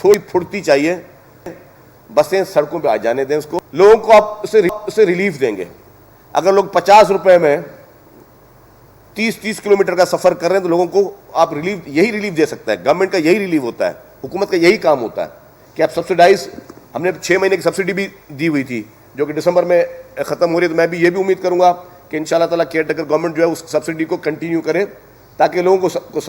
تھوڑی پھرتی چاہیے, بسیں سڑکوں پہ آ جانے دیں اس کو, لوگوں کو آپ اسے ریلیف دیں گے. اگر لوگ 50 روپے میں 30 کلومیٹر کا سفر کر رہے ہیں تو لوگوں کو آپ یہی ریلیف دے سکتا ہے. گورنمنٹ کا یہی ریلیف ہوتا ہے, حکومت کا یہی کام ہوتا ہے کہ آپ سبسڈائز, ہم نے 6 مہینے کی سبسڈی بھی دی ہوئی تھی جو کہ دسمبر میں ختم ہو رہی ہے, تو میں بھی یہ بھی امید کروں گا کہ انشاءاللہ تعالیٰ کیئر ٹیکر گورنمنٹ جو ہے اس سبسڈی کو کنٹینیو کرے تاکہ لوگوں کو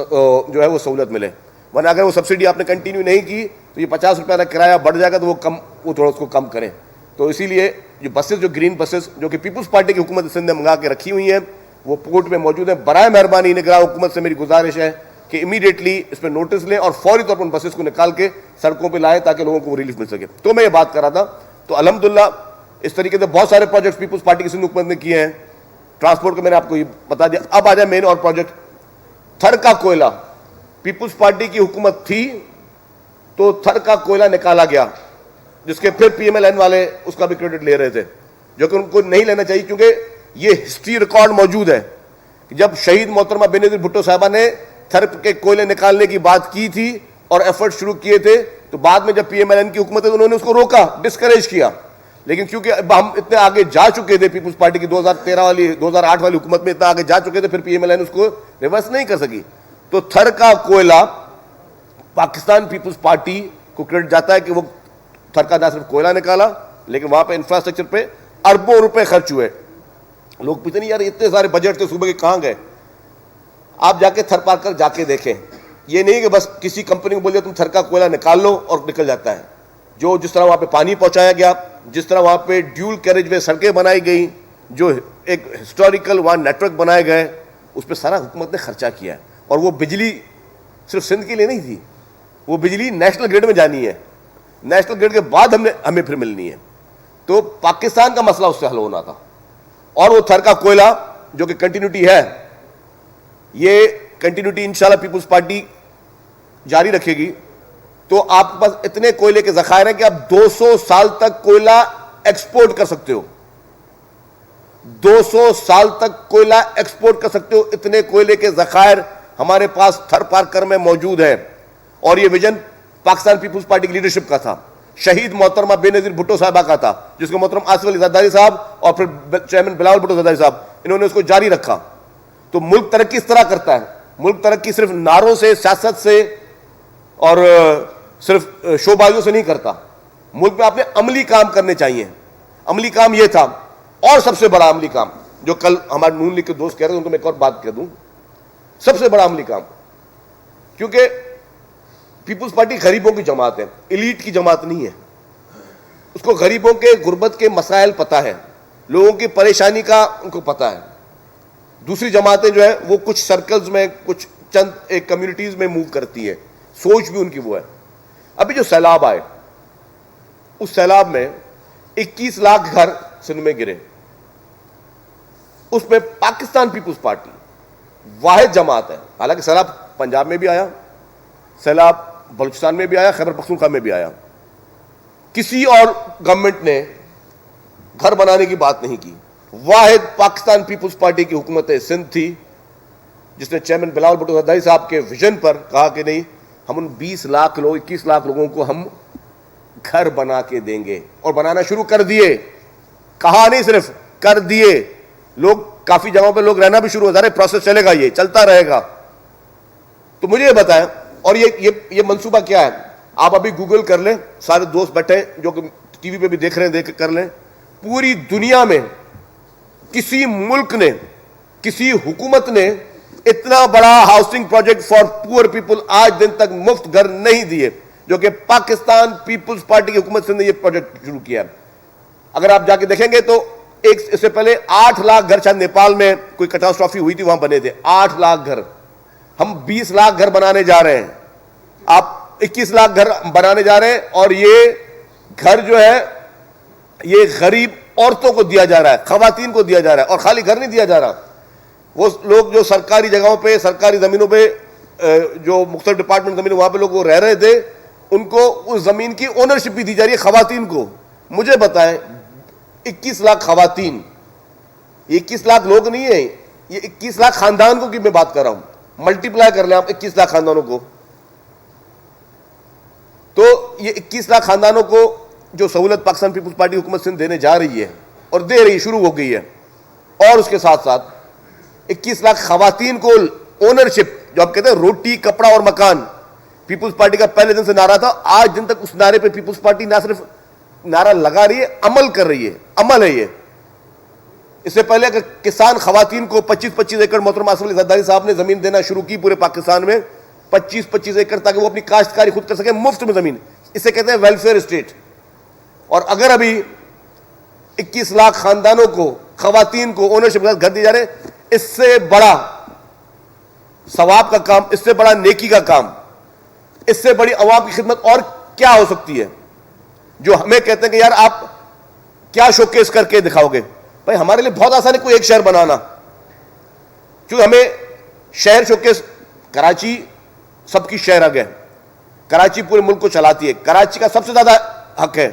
جو ہے وہ سہولت ملے. ورنہ اگر وہ سبسڈی آپ نے کنٹینیو نہیں کی تو یہ 50 روپے کا کرایہ بڑھ جائے گا, تو وہ تھوڑا اس کو کم کریں. تو اسی لیے یہ بسز, جو گرین بسز جو کہ پیپلز پارٹی کی حکومت سندھ نے منگا کے رکھی ہوئی ہیں, وہ پورٹ میں موجود ہیں. برائے مہربانی نگراں حکومت سے میری گزارش ہے کہ امیڈیٹلی اس پہ نوٹس لیں اور فوری طور پر ان بسز کو نکال کے سڑکوں پہ لائیں تاکہ لوگوں کو ریلیف مل سکے. تو میں یہ بات کر رہا تھا. تو الحمدللہ اس طریقے سے بہت سارے پروجیکٹس پیپلز پارٹی کی سندھ حکومت نے کیے ہیں. ٹرانسپورٹ کا میں نے آپ کو یہ بتا دیا. اب آ جائے مین اور پروجیکٹ, تھر کا کوئلہ. پیپلز پارٹی کی حکومت تھی تو تھر کا کوئلہ نکالا گیا, جس کے پھر پی ایم ایل این والے اس کا بھی کریڈٹ لے رہے تھے, جو کہ ان کو نہیں لینا چاہیے, کیونکہ یہ ہسٹری ریکارڈ موجود ہے کہ جب شہید محترمہ بینظیر بھٹو صاحبہ نے تھر کے کوئلے نکالنے کی بات کی تھی اور ایفرٹ شروع کیے تھے, تو بعد میں جب پی ایم ایل این کی حکومت ہے تو انہوں نے اس کو روکا, ڈسکریج کیا. لیکن کیونکہ اب ہم اتنے آگے جا چکے تھے, پیپلز پارٹی کی 2008 والی حکومت میں اتنا آگے جا چکے تھے, پھر پی ایم ایل این اس کو ریورس نہیں کر سکی. تو تھر کا کوئلہ پاکستان پیپلز پارٹی کو کریڈٹ جاتا ہے کہ وہ تھر کا نہ صرف کوئلہ نکالا, لیکن وہاں پہ انفراسٹرکچر پہ اربوں روپے خرچ ہوئے. لوگ پوچھتے نہیں یار اتنے سارے بجٹ تھے صوبے کے کہاں گئے. آپ جا کے تھر پارک کر جا کے دیکھیں. یہ نہیں کہ بس کسی کمپنی کو بول دیا تم تھر کا کوئلہ نکال لو اور نکل جاتا ہے. جس طرح وہاں پہ پانی پہنچایا گیا, جس طرح وہاں پہ ڈیول کیریج وے سڑکیں بنائی گئیں, جو ایک ہسٹوریکل وہاں نیٹ ورک بنائے گئے, اس پہ سارا حکومت نے خرچہ کیا ہے. اور وہ بجلی صرف سندھ کے لیے نہیں تھی, وہ بجلی نیشنل گرڈ میں جانی ہے, نیشنل گرڈ کے بعد ہمیں پھر ملنی ہے. تو پاکستان کا مسئلہ اس سے حل ہونا تھا. اور وہ تھر کا کوئلہ جو کہ کنٹینیوٹی ہے, یہ کنٹینیوٹی انشاءاللہ پیپلز پارٹی جاری رکھے گی. تو آپ کے پاس اتنے کوئلے کے ذخائر ہیں کہ آپ 200 سال تک کوئلہ ایکسپورٹ کر سکتے ہو, 200 سال تک کوئلہ ایکسپورٹ کر سکتے ہو. اتنے کوئلے کے ذخائر ہمارے پاس تھر پارکر میں موجود ہے. اور یہ ویژن پاکستان پیپلز پارٹی کی لیڈرشپ کا تھا, شہید محترمہ بینظیر بھٹو صاحبہ کا تھا, جس کو محترم آصف علی زرداری صاحب اور پھر چیئرمین بلاول بھٹو زرداری صاحب, انہوں نے اس کو جاری رکھا. تو ملک ترقی اس طرح کرتا ہے. ملک ترقی صرف نعروں سے, سیاست سے اور صرف شو بازیوں سے نہیں کرتا. ملک میں آپ نے عملی کام کرنے چاہیے. عملی کام یہ تھا, اور سب سے بڑا عملی کام جو کل ہمارے نون لیگ کے دوست کہہ رہے ہیں, ان کو میں ایک اور بات کہہ دوں. سب سے بڑا عملی کام, کیونکہ پیپلز پارٹی غریبوں کی جماعت ہے, ایلیٹ کی جماعت نہیں ہے. اس کو غریبوں کے, غربت کے مسائل پتہ ہے, لوگوں کی پریشانی کا ان کو پتہ ہے. دوسری جماعتیں جو ہے وہ کچھ سرکلز میں, کچھ چند ایک کمیونٹیز میں موو کرتی ہے, سوچ بھی ان کی وہ ہے. ابھی جو سیلاب آئے, اس سیلاب میں 21 لاکھ گھر سندھ میں گرے. اس میں پاکستان پیپلز پارٹی واحد جماعت ہے. حالانکہ سیلاب پنجاب میں بھی آیا, سیلاب بلوچستان میں بھی آیا, خیبر پختونخوا میں بھی آیا. کسی اور گورنمنٹ نے گھر بنانے کی بات نہیں کی. واحد پاکستان پیپلز پارٹی کی حکومت سندھ تھی جس نے چیئرمین بلاول بھٹو زرداری صاحب کے ویژن پر کہا کہ نہیں, ہم ان 21 لاکھ لوگوں کو ہم گھر بنا کے دیں گے. اور بنانا شروع کر دیے, کہا نہیں صرف کر دیے. لوگ کافی جگہوں پہ لوگ رہنا بھی شروع ہو جا رہے, پروسیس چلے گا, یہ چلتا رہے گا. تو مجھے یہ بتائیں, اور یہ منصوبہ کیا ہے, آپ ابھی گوگل کر لیں, سارے دوست بیٹھے جو کہ ٹی وی پہ بھی دیکھ رہے ہیں, دیکھ کر لیں. پوری دنیا میں کسی ملک نے, کسی حکومت نے اتنا بڑا housing project for poor people آج دن تک مفت گھر نہیں دیے جو کہ پاکستان پیپلز پارٹی کی حکومت سے نے یہ پروجیکٹ شروع کیا. اگر آپ جا کے دیکھیں گے تو اس سے پہلے 8 لاکھ گھر شاید نیپال میں کوئی کیٹاسٹرافی ہوئی تھی, وہاں بنے تھے 8 لاکھ گھر. ہم 20 لاکھ گھر بنانے جا رہے ہیں, آپ 21 لاکھ گھر بنانے جا رہے ہیں. اور یہ گھر جو ہے یہ غریب عورتوں کو دیا جا رہا ہے, خواتین کو دیا جا رہا ہے. اور خالی گھر نہیں دیا جا رہا, وہ لوگ جو سرکاری جگہوں پہ, سرکاری زمینوں پہ, جو مختلف ڈپارٹمنٹ زمین وہاں پہ لوگ وہ رہ رہے تھے, ان کو اس زمین کی اونرشپ بھی دی جا رہی ہے خواتین کو. مجھے بتائیں 21 لاکھ خواتین, یہ 21 لاکھ لوگ نہیں ہیں, یہ 21 لاکھ خاندان کو کی میں بات کر رہا ہوں. ملٹی پلائی کر لیں آپ 21 لاکھ خاندانوں کو, تو یہ 21 لاکھ خاندانوں کو جو سہولت پاکستان پیپلز پارٹی حکومت سندھ دینے جا رہی ہے اور دے رہی ہے، شروع ہو گئی ہے، اور اس کے ساتھ ساتھ 21 لاکھ خواتین کو اونرشپ، جو آپ کہتے ہیں روٹی کپڑا اور مکان، پیپلز پارٹی کا پہلے دن سے نعرہ تھا، آج دن تک اس نعرے پہ پیپلز پارٹی نہ صرف نعرہ لگا رہی ہے، عمل کر رہی ہے، عمل ہے یہ۔ اس سے پہلے اگر کسان خواتین کو 25-25 ایکڑ، محترم آصف علی زرداری صاحب نے زمین دینا شروع کی پورے پاکستان میں، 25-25 ایکڑ، تاکہ وہ اپنی کاشتکاری خود کر سکیں مفت میں زمین، اسے کہتے ہیں ویلفیئر اسٹیٹ۔ اور اگر ابھی 21 لاکھ خاندانوں کو، خواتین کو اونرشپ کے ساتھ گھر دیے جا رہے ہیں، اس سے بڑا ثواب کا کام، اس سے بڑا نیکی کا کام، اس سے بڑی عوام کی خدمت اور کیا ہو سکتی ہے؟ جو ہمیں کہتے ہیں کہ یار آپ کیا شوکیس کر کے دکھاؤ گے؟ بھائی ہمارے لیے بہت آسان ہے کوئی ایک شہر بنانا، کیونکہ ہمیں شہر شوکیس، کراچی سب کی شہر ہے، کراچی پورے ملک کو چلاتی ہے، کراچی کا سب سے زیادہ حق ہے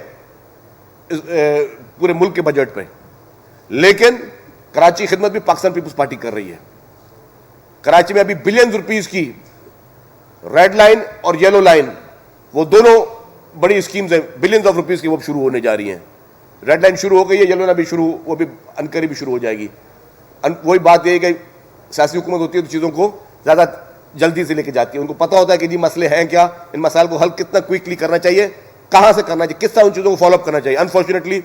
پورے ملک کے بجٹ پہ، لیکن کراچی خدمت بھی پاکستان پیپلز پارٹی کر رہی ہے۔ کراچی میں ابھی بلین روپیز کی ریڈ لائن اور یلو لائن، وہ دونوں بڑی اسکیمز ہیں، بلینز آف روپیز کی، وہ شروع ہونے جا رہی ہیں۔ ریڈ لائن شروع ہو گئی ہے، یلو لائن بھی شروع، وہ بھی انقریب بھی شروع ہو جائے گی۔ وہی بات یہ ہے کہ سیاسی حکومت ہوتی ہے تو چیزوں کو زیادہ جلدی سے لے کے جاتی ہے، ان کو پتہ ہوتا ہے کہ جی مسئلے ہیں کیا، ان مسائل کو حل کتنا کوئکلی کرنا چاہیے، کہاں سے کرنا چاہیے، کس طرح ان چیزوں کو فالو اپ کرنا چاہیے۔ انفارچونیٹلی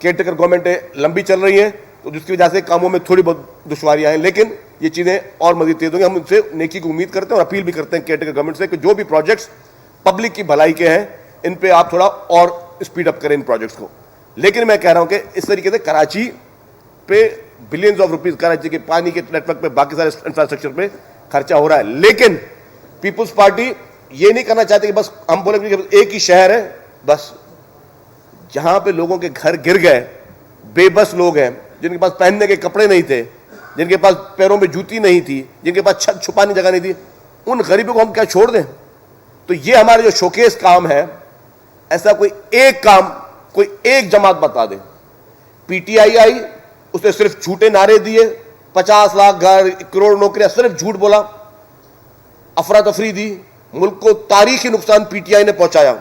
کیئر ٹیکر گورنمنٹیں لمبی چل رہی ہیں، تو جس کی وجہ سے کاموں میں تھوڑی بہت دشواریاں ہیں، لیکن یہ چیزیں اور مزید تیز ہوں گی۔ ہم ان سے نیکی کو امید کرتے ہیں اور اپیل بھی کرتے ہیں کیئر ٹیکر گورنمنٹ سے کہ جو بھی پروجیکٹس پبلک کی بھلائی کے ہیں، ان پہ آپ تھوڑا اور اسپیڈ اپ کریں ان پروجیکٹس کو۔ لیکن میں کہہ رہا ہوں کہ اس طریقے سے کراچی پہ بلینز آف روپیز، کراچی کے پانی کے نیٹ ورک پہ، باقی سارے انفراسٹرکچر پہ خرچہ ہو رہا ہے، لیکن پیپلز پارٹی یہ نہیں کرنا چاہتے کہ بس ہم بولیں کہ ایک ہی شہر ہے، بس جہاں پہ لوگوں کے گھر گر گئے، بے بس لوگ ہیں، جن کے پاس پہننے کے کپڑے نہیں تھے، جن کے پاس پیروں میں جوتی نہیں تھی، جن کے پاس چھت چھپانے جگہ نہیں تھی، ان غریبوں کو ہم کیا چھوڑ دیں؟ تو یہ ہمارے جو شوکیس کام ہے، ایسا کوئی ایک کام، کوئی ایک جماعت بتا دے۔ پی ٹی آئی آئی، اس نے صرف جھوٹے نعرے دیے، 50 لاکھ گھر، 1 کروڑ نوکریاں، صرف جھوٹ بولا، افراتفری دی، ملک کو تاریخی نقصان پی ٹی آئی نے پہنچایا۔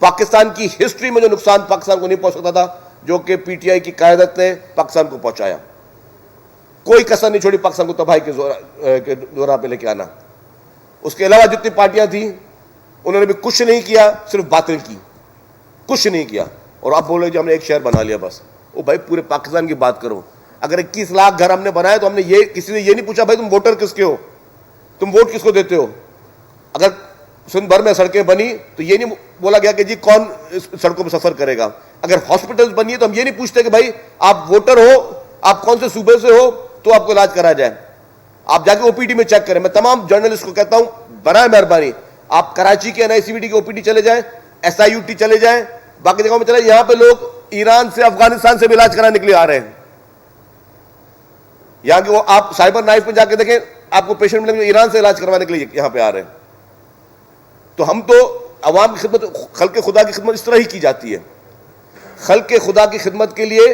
پاکستان کی ہسٹری میں جو نقصان پاکستان کو نہیں پہنچ سکتا تھا، جو کہ پی ٹی آئی کی قیادت نے پاکستان کو پہنچایا، کوئی کسر نہیں چھوڑی پاکستان کو تباہی کے دورہ پہ لے کے آنا۔ اس کے علاوہ جتنی پارٹیاں تھیں انہوں نے بھی کچھ نہیں کیا، صرف باتیں کی، کچھ نہیں کیا، اور اب بولے جو ہم نے ایک شہر بنا لیا بس۔ او بھائی پورے پاکستان کی بات کرو، اگر 21 لاکھ گھر ہم نے بنائے تو ہم نے یہ، کسی نے یہ نہیں پوچھا بھائی تم ووٹر کس کے ہو، تم ووٹ کس کو دیتے ہو۔ اگر سندھ بھر میں سڑکیں بنی تو یہ نہیں بولا گیا کہ جی کون اس سڑکوں پہ سفر کرے گا۔ اگر ہاسپٹلز بنی ہے تو ہم یہ نہیں پوچھتے کہ بھائی آپ ووٹر ہو، آپ کون سے صوبے سے ہو تو آپ کو علاج کرا جائے۔ آپ جا کے او پی ڈی میں چیک کریں۔ میں تمام جرنلسٹ کو کہتا ہوں برائے مہربانی آپ کراچی کے این آئی سی وی ڈی کے او پی ڈی چلے جائیں، ایس آئی یو ٹی چلے جائیں، باقی جگہوں میں چلے جائیں، یہاں پہ لوگ ایران سے، افغانستان سے بھی علاج کرانے کے لیے آ رہے ہیں۔ یہاں کے وہ آپ سائبر نائف میں جا کے دیکھیں، آپ کو پیشنٹ ملیں گے جو ایران سے علاج کروانے کے لیے یہاں پہ آ رہے ہیں۔ تو ہم تو عوام کی خدمت، خلق خدا کی خدمت اس طرح ہی کی جاتی ہے۔ خلق خدا کی خدمت کے لیے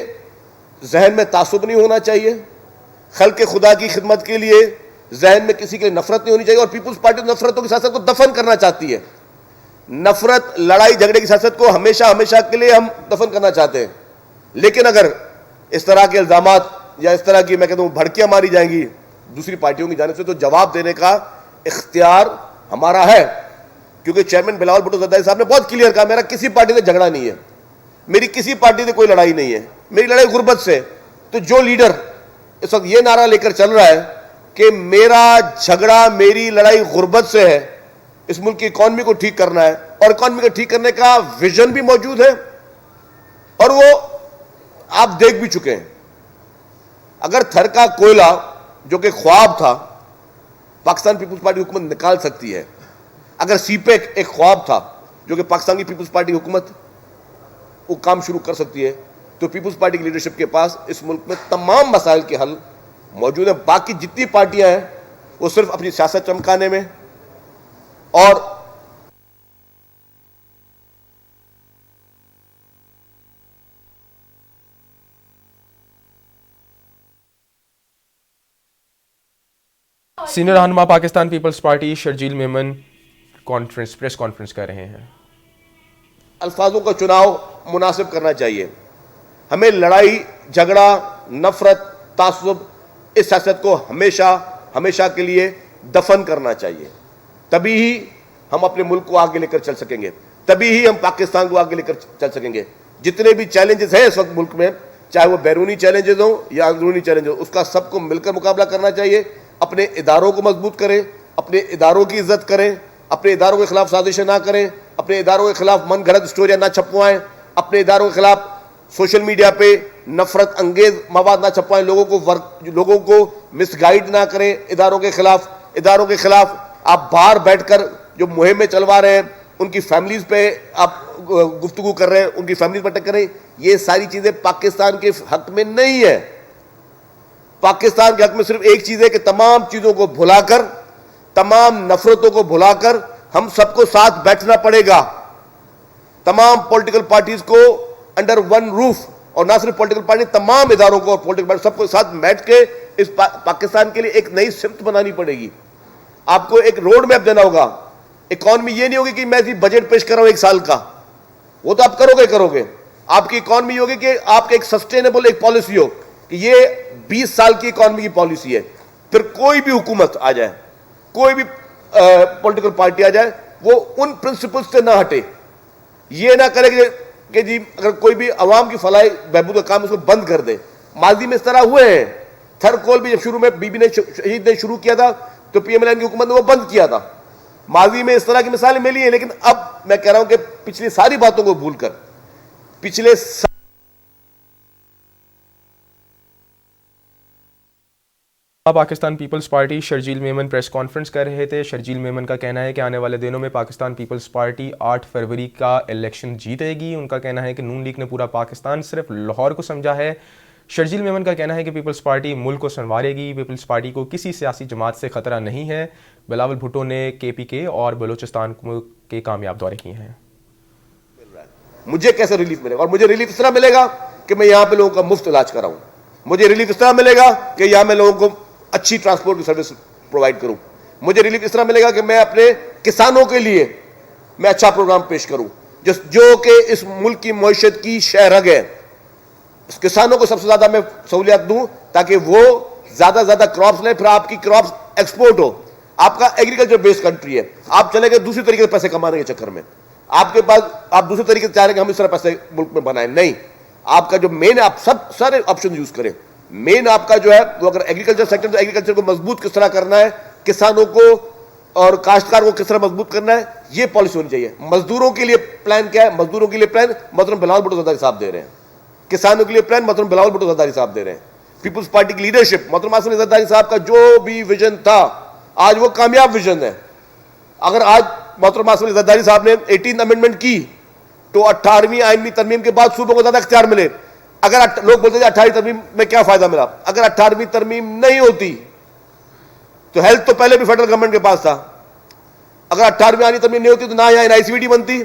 ذہن میں تعصب نہیں ہونا چاہیے، خلق خدا کی خدمت کے لیے ذہن میں کسی کے لیے نفرت نہیں ہونی چاہیے، اور پیپلز پارٹی نفرتوں کی سیاست کو دفن کرنا چاہتی ہے۔ نفرت، لڑائی جھگڑے کی سیاست کو ہمیشہ ہمیشہ کے لیے ہم دفن کرنا چاہتے ہیں، لیکن اگر اس طرح کے الزامات یا اس طرح کی میں کہتا ہوں بھڑکیاں ماری جائیں گی دوسری پارٹیوں کی جانب سے، تو جواب دینے کا اختیار ہمارا ہے، کیونکہ چیئرمین بلاول بھٹو زرداری صاحب نے بہت کلیئر کہا میرا کسی پارٹی سے جھگڑا نہیں ہے، میری کسی پارٹی سے کوئی لڑائی نہیں ہے، میری لڑائی غربت سے۔ تو جو لیڈر اس وقت یہ نعرہ لے کر چل رہا ہے کہ میرا جھگڑا، میری لڑائی غربت سے ہے، اس ملک کی اکانومی کو ٹھیک کرنا ہے، اور اکانومی کو ٹھیک کرنے کا ویژن بھی موجود ہے، اور وہ آپ دیکھ بھی چکے ہیں۔ اگر تھر کا کوئلہ جو کہ خواب تھا پاکستان پیپلز پارٹی حکومت نکال سکتی ہے، اگر سی پیک ایک خواب تھا جو کہ پاکستان کی پیپلز پارٹی حکومت وہ کام شروع کر سکتی ہے، تو پیپلز پارٹی کی لیڈرشپ کے پاس اس ملک میں تمام مسائل کے حل موجود ہیں۔ باقی جتنی پارٹیاں ہیں وہ صرف اپنی سیاست چمکانے میں اور سینئر رہنما پاکستان پیپلز پارٹی شرجیل میمن پریس کانفرنس کر رہے ہیں۔ الفاظوں کا چناؤ مناسب کرنا چاہیے. ہمیں لڑائی جھگڑا نفرت تعصب اس سیاست کو ہمیشہ کے لیے دفن کرنا چاہیے. تبھی ہی ہم اپنے ملک کو آگے لے کر چل سکیں گے, تبھی ہی ہم پاکستان کو آگے لے کر چل سکیں گے. جتنے بھی چیلنجز ہیں اس وقت ملک میں, چاہے وہ بیرونی چیلنجز ہوں یا اندرونی چیلنج ہوں, اس کا سب کو مل کر مقابلہ کرنا چاہیے. اپنے اداروں کو مضبوط کریں, اپنے اداروں کی عزت کریں, اپنے اداروں کے خلاف سازشیں نہ کریں, اپنے اداروں کے خلاف من گھڑت اسٹوریاں نہ چھپوائیں, اپنے اداروں کے خلاف سوشل میڈیا پہ نفرت انگیز مواد نہ چھپوائیں, لوگوں کو مس گائیڈ نہ کریں. اداروں کے خلاف آپ باہر بیٹھ کر جو مہمیں چلوا رہے ہیں ان کی فیملیز پہ آپ گفتگو کر رہے ہیں, ان کی فیملیز پر اٹیک کر رہے ہیں. یہ ساری چیزیں پاکستان کے حق میں نہیں ہے. پاکستان کے حق میں صرف ایک چیز ہے کہ تمام چیزوں کو بھلا کر, تمام نفرتوں کو بھلا کر ہم سب کو ساتھ بیٹھنا پڑے گا. تمام پولیٹیکل پارٹیز کو انڈر ون روف, اور نہ صرف پولیٹیکل پارٹی, تمام اداروں کو اور پولیٹیکل پارٹی سب کو ساتھ بیٹھ کے اس پاکستان کے لیے ایک نئی سمت بنانی پڑے گی. آپ کو ایک روڈ میپ دینا ہوگا. اکانومی یہ نہیں ہوگی کہ میں بجٹ پیش کر رہا ہوں ایک سال کا, وہ تو آپ کرو گے. آپ کی اکانومی ہوگی کہ آپ کے ایک سسٹینیبل ایک پالیسی ہو کہ یہ 20 سال کی اکانومی کی پالیسی ہے. پھر کوئی بھی حکومت آ جائے, کوئی بھی پولیٹیکل پارٹی آ جائے, وہ ان پرنسپلز سے نہ ہٹے. یہ نہ کرے کہ جی اگر کوئی بھی عوام کی فلاح بہبود کا کام اس کو بند کر دے. ماضی میں اس طرح ہوئے ہیں. تھرکول بھی جب شروع میں بی بی نے شہید نے شروع کیا تھا تو پی ایم ایل این کی حکومت نے وہ بند کیا تھا. ماضی میں اس طرح کی مثالیں ملی ہیں, لیکن اب میں کہہ رہا ہوں کہ پچھلی ساری باتوں کو بھول کر پاکستان پیپلز پارٹی شرجیل میمن پریس کانفرنس کر رہے تھے. شرجیل میمن کا کہنا ہے کہ آنے والے دنوں میں پاکستان پیپلز پارٹی 8 فروری کا الیکشن جیتے گی. ان کا کہنا ہے کہ نون لیگ نے پورا پاکستان صرف لاہور کو سمجھا ہے. شرجیل میمن کا کہنا ہے کہ پیپلز پارٹی ملک کو سنوارے گی. پیپلز پارٹی کو کسی سیاسی جماعت سے خطرہ نہیں ہے. بلاول بھٹو نے KPK اور بلوچستان کے کامیاب دورے کیے ہیں. مجھے کیسے ریلیف ملے گا؟ اور مجھے ریلیف اس طرح ملے گا کہ میں یہاں پہ لوگوں کا مفت علاج کراؤں. مجھے ریلیف اس طرح ملے گا کہ یہاں میں لوگوں کو اچھی ٹرانسپورٹ کی سروس پرووائڈ کروں. مجھے ریلیف اس طرح ملے گا کہ میں اپنے کسانوں کے لیے میں اچھا پروگرام پیش کروں جو کہ اس ملک کی معیشت کی شہ رگ ہے. اس کسانوں کو سب سے زیادہ میں سہولیات دوں تاکہ وہ زیادہ سے زیادہ کراپس لیں, پھر آپ کی کراپس ایکسپورٹ ہو. آپ کا ایگریکلچر بیس کنٹری ہے. آپ چلے گئے دوسری طریقے سے پیسے کمانے کے چکر میں, آپ کے پاس آپ دوسرے طریقے سے چاہ رہے ہیں کہ ہم اس طرح پیسے ملک میں بنائیں. نہیں, آپ کا جو مین, آپ سب سارے آپشن یوز کریں. مین آپ کا جو ہے وہ اگر ایگریکلچر سیکٹر, تو ایگریکلچر کو مضبوط کس طرح کرنا ہے, کسانوں کو اور کاشتکار کو کس طرح مضبوط کرنا ہے, یہ پالیسی ہونی چاہیے. مزدوروں کے لیے پلان کیا ہے؟ مزدوروں کے لیے پلان محترم بلاول بھٹو زرداری صاحب دے رہے ہیں. کسانوں کے لیے پلان محترم بلاول بھٹو زرداری صاحب دے رہے ہیں. پیپلز پارٹی کی لیڈرشپ محترم عاصم زرداری صاحب کا جو بھی ویژن تھا آج وہ کامیاب ویژن ہے. اگر آج محترم عاصم زرداری صاحب نے 18 امینڈمنٹ کی تو 18ویں آئینی ترمیم کے بعد صوبوں کو زیادہ اختیار ملے. اگر لوگ بولتے تھے 18ویں ترمیم میں کیا فائدہ ملا, اگر 18ویں ترمیم نہیں ہوتی تو ہیلتھ تو پہلے بھی فیڈرل گورنمنٹ کے پاس تھا. اگر 18ویں آئینی ترمیم نہیں ہوتی تو نہ یہاں NICVT بنتی,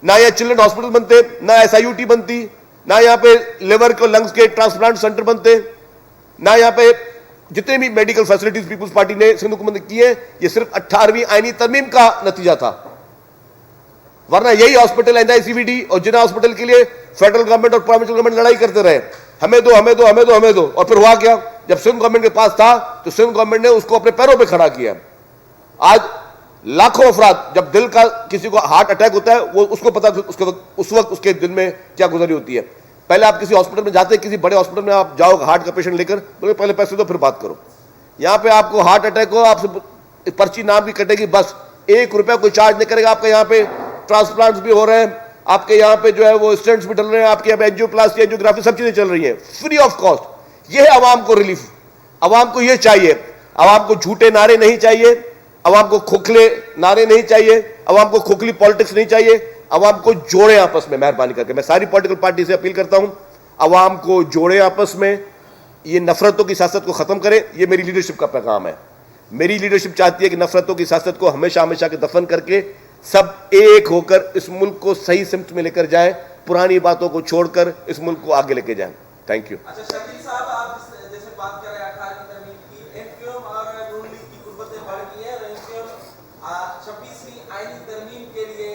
نہ یہاں چلڈرن ہاسپٹل بنتے, نہ SIUT بنتی, نہ یہاں پہ لیور کو لنگس کے ٹرانسپلانٹ سینٹر بنتے, نہ یہاں پہ جتنے بھی میڈیکل فیسلٹیز پیپلز پارٹی نے سندھ حکومت نے کی ہے, یہ صرف 18ویں آئینی ترمیم کا نتیجہ تھا. ورنہ یہی ہاسپٹل NICVT اور جنا ہاسپٹل کے لیے فیڈرل گورنمنٹ اور پروونشل گورنمنٹ لڑائی کرتے رہے, ہمیں دو ہمیں دو ہمیں دو ہمیں دو. اور پھر ہوا کیا, جب سندھ گورنمنٹ کے پاس تھا تو سندھ گورنمنٹ نے اس کو اپنے پیروں پہ کھڑا کیا. آج لاکھوں افراد, جب دل کا کسی کو ہارٹ اٹیک ہوتا ہے وہ اس کو پتا اس وقت اس کے دل میں کیا گزری ہوتی ہے. پہلے آپ کسی ہاسپٹل میں جاتے, کسی بڑے ہاسپٹل میں آپ جاؤ ہارٹ کا پیشنٹ لے کر, بولے پہلے پیسے دو پھر بات کرو. یہاں پہ آپ کو ہارٹ اٹیک ہو, آپ سے پرچی نام کی کٹے گی, بس 1 روپیہ کوئی چارج نہیں کرے گا. آپ کے یہاں پہ ٹرانسپلانٹس بھی ہو رہے ہیں, آپ کے یہاں پہ جو ہے وہ اسٹینٹس بھی ڈل رہے ہیں, آپ کے یہاں پہ اینجیوپلاسٹی اینجیوگرافی سب چیزیں چل رہی ہیں فری آف کاسٹ. یہ ہے عوام کو ریلیف. عوام کو یہ چاہیے, عوام کو جھوٹے نعرے نہیں چاہیے, عوام کو کھوکھلے نعرے نہیں چاہیے, عوام کو کھوکھلی پالیٹکس نہیں چاہیے. عوام کو جوڑیں آپس میں, مہربانی کر کے میں ساری پولیٹیکل پارٹی سے اپیل کرتا ہوں, عوام کو جوڑیں آپس میں, یہ نفرتوں کی سیاست کو ختم کریں. یہ میری لیڈرشپ کا پیغام ہے. میری لیڈرشپ چاہتی ہے کہ نفرتوں کی سیاست کو ہمیشہ کے دفن کر کے سب ایک ہو کر اس ملک کو صحیح سمت میں لے کر جائیں, پرانی باتوں کو چھوڑ کر اس ملک کو آگے لے کے جائیں. Thank you. اچھا شکیل صاحب, آپ جیسے بات کر رہے ہیں 18ویں ترمیم کی, MQM اور نون لیگ کی قربتیں بڑھ گئی ہیں, اور MQM 26ویں آئینی ترمیم کے لیے